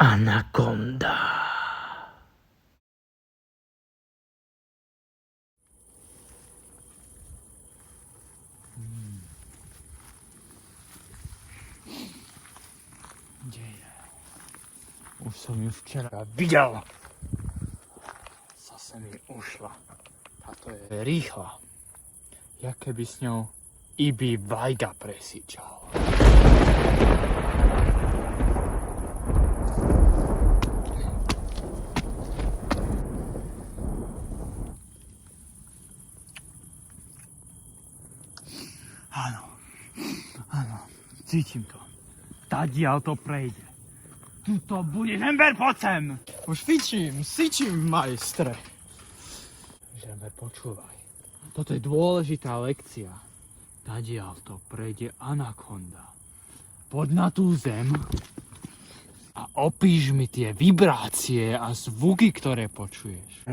Anakonda. Kde je? Už som ju včera videl. Zase mi ušla. Táto je rýchla. Ja keby s ňou Ibi Vajga presíčal. Áno, cítim to. Tadiaľ to prejde. Tuto bude Žember, poď sem! Už sičím, majstre. Žember, počúvaj. Toto je dôležitá lekcia. Tadiaľ to prejde Anakonda. Poď na tú zem a opíš mi tie vibrácie a zvuky, ktoré počuješ.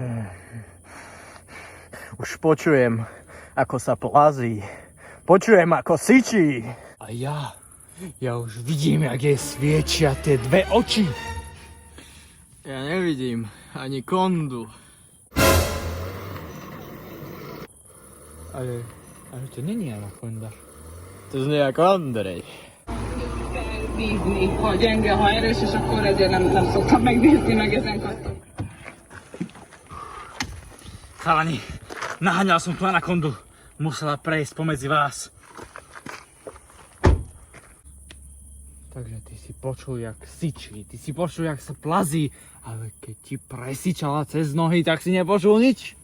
Už počujem, ako sa plazí. Počujem, ako syčí. A ja už vidím, jak jej sviečia tie dve oči. Ja nevidím ani kondu. Ale to není Anakonda. To znie ako Andrej. Bízni, ha gyenge, ha erős, és akkor ezért nem szoktam megnézni meg ezen kattok. Chalani, naháňal som tú Anakondu. Musela prejsť pomedzi vás. Takže ty si počul, jak syčí, ty si počul, jak sa plazí, ale keď ti presičala cez nohy, tak si nepočul nič?